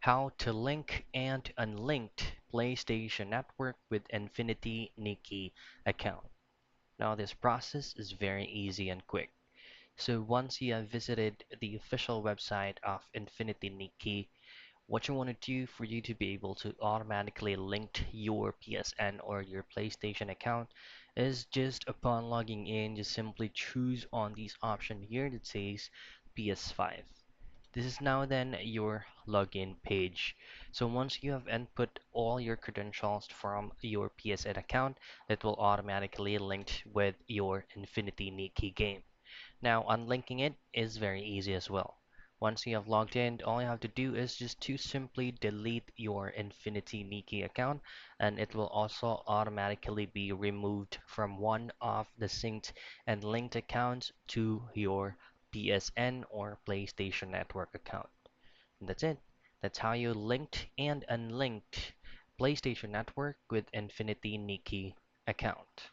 how to link and unlink PlayStation Network with Infinity Nikki account. Now this process is very easy and quick. So once you have visited the official website of Infinity Nikki, what you want to do for you to be able to automatically link your PSN or your PlayStation account is just upon logging in, just simply choose on this option here that says PS5. This is now then your login page. So once you have input all your credentials from your PSN account, it will automatically link with your Infinity Nikki game. Now, unlinking it is very easy as well. Once you have logged in, all you have to do is just to simply delete your Infinity Nikki account, and it will also automatically be removed from one of the synced and linked accounts to your PSN or PlayStation Network account. And that's it. That's how you linked and unlinked PlayStation Network with Infinity Nikki account.